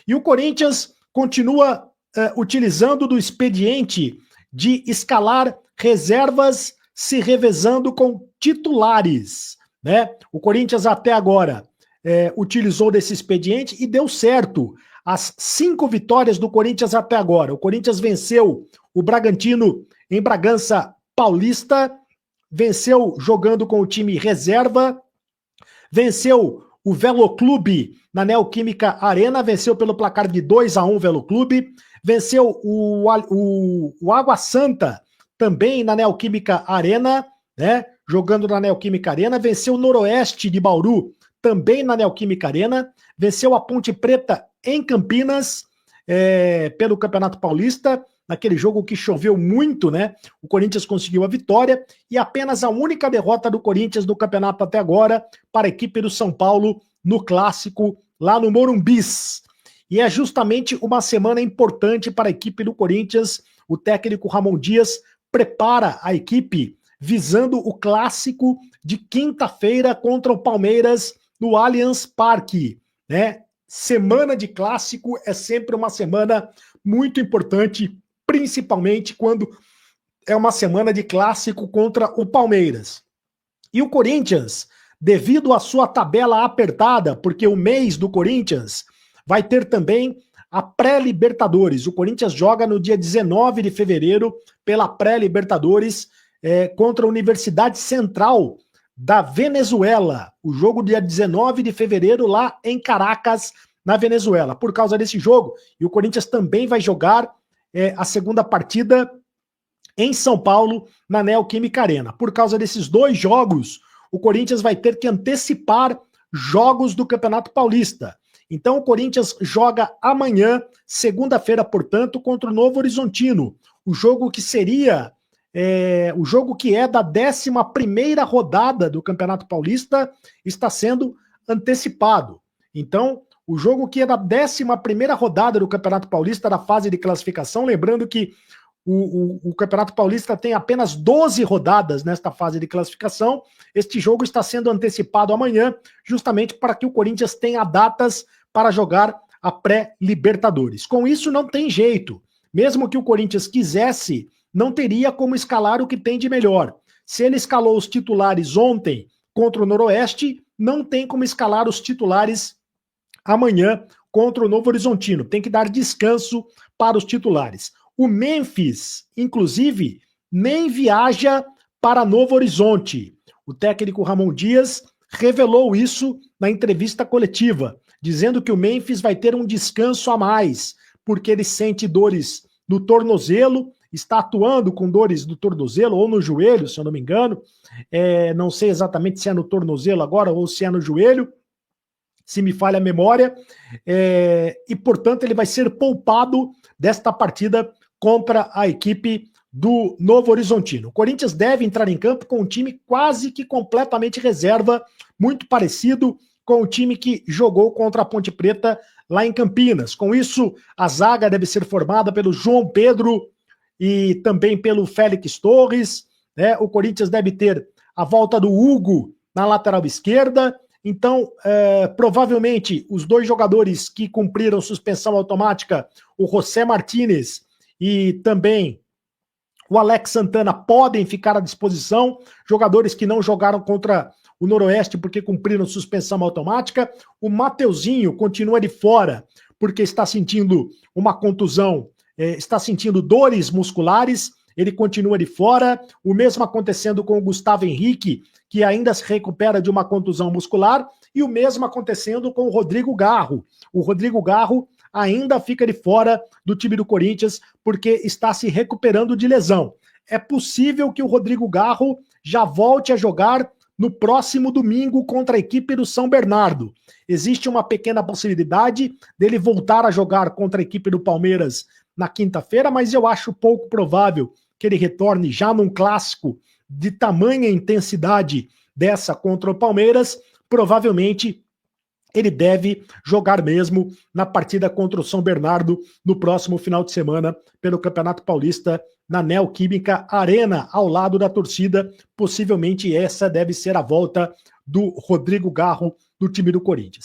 E o Corinthians continua utilizando do expediente de escalar reservas se revezando com titulares, né? O Corinthians até agora utilizou desse expediente e deu certo. As 5 vitórias do Corinthians até agora. O Corinthians venceu o Bragantino em Bragança Paulista, venceu jogando com o time reserva, venceu o Veloclube na Neoquímica Arena, venceu pelo placar de 2-1 o Veloclube, venceu o Água Santa também na Neoquímica Arena, né? Jogando na Neoquímica Arena, venceu o Noroeste de Bauru também na Neoquímica Arena, venceu a Ponte Preta em Campinas pelo Campeonato Paulista, naquele jogo que choveu muito, né? O Corinthians conseguiu a vitória e apenas a única derrota do Corinthians no campeonato até agora para a equipe do São Paulo no Clássico lá no Morumbis. E é justamente uma semana importante para a equipe do Corinthians. O técnico Ramon Dias prepara a equipe visando o Clássico de quinta-feira contra o Palmeiras no Allianz Parque, né? Semana de Clássico é sempre uma semana muito importante, principalmente quando é uma semana de Clássico contra o Palmeiras. E o Corinthians, devido à sua tabela apertada, porque o mês do Corinthians vai ter também a pré-Libertadores. O Corinthians joga no dia 19 de fevereiro pela pré-Libertadores contra a Universidade Central da Venezuela. O jogo dia 19 de fevereiro lá em Caracas, na Venezuela. Por causa desse jogo, e o Corinthians também vai jogar a segunda partida em São Paulo, na Neoquímica Arena. Por causa desses 2 jogos, o Corinthians vai ter que antecipar jogos do Campeonato Paulista. Então o Corinthians joga amanhã, segunda-feira, portanto, contra o Novo Horizontino. O jogo que seria o jogo que é da 11ª rodada do Campeonato Paulista está sendo antecipado. Então, o jogo que é da 11ª rodada do Campeonato Paulista da fase de classificação, lembrando que o Campeonato Paulista tem apenas 12 rodadas nesta fase de classificação. Este jogo está sendo antecipado amanhã, justamente para que o Corinthians tenha datas para jogar a pré-Libertadores. Com isso, não tem jeito. Mesmo que o Corinthians quisesse, não teria como escalar o que tem de melhor. Se ele escalou os titulares ontem contra o Noroeste, não tem como escalar os titulares amanhã contra o Novo Horizontino. Tem que dar descanso para os titulares. O Memphis, inclusive, nem viaja para Novo Horizonte. O técnico Ramon Dias revelou isso na entrevista coletiva, dizendo que o Memphis vai ter um descanso a mais, porque ele sente dores no tornozelo, está atuando com dores do tornozelo ou no joelho, se eu não me engano. Não sei exatamente se é no tornozelo agora ou se é no joelho, se me falha a memória. E, portanto, ele vai ser poupado desta partida contra a equipe do Novo Horizontino. O Corinthians deve entrar em campo com um time quase que completamente reserva, muito parecido com o time que jogou contra a Ponte Preta lá em Campinas. Com isso, a zaga deve ser formada pelo João Pedro e também pelo Félix Torres, né? O Corinthians deve ter a volta do Hugo na lateral esquerda. Então, provavelmente, os 2 jogadores que cumpriram suspensão automática, o José Martínez e também o Alex Santana, podem ficar à disposição. Jogadores que não jogaram contra o Noroeste porque cumpriram suspensão automática. O Mateuzinho continua de fora porque está sentindo uma contusão, está sentindo dores musculares, ele continua de fora. O mesmo acontecendo com o Gustavo Henrique, que ainda se recupera de uma contusão muscular, e o mesmo acontecendo com o Rodrigo Garro. O Rodrigo Garro ainda fica de fora do time do Corinthians porque está se recuperando de lesão. É possível que o Rodrigo Garro já volte a jogar no próximo domingo contra a equipe do São Bernardo. Existe uma pequena possibilidade dele voltar a jogar contra a equipe do Palmeiras na quinta-feira, mas eu acho pouco provável que ele retorne já num clássico de tamanha intensidade dessa contra o Palmeiras. Provavelmente ele deve jogar mesmo na partida contra o São Bernardo no próximo final de semana pelo Campeonato Paulista na Neoquímica Arena, ao lado da torcida. Possivelmente essa deve ser a volta do Rodrigo Garro do time do Corinthians.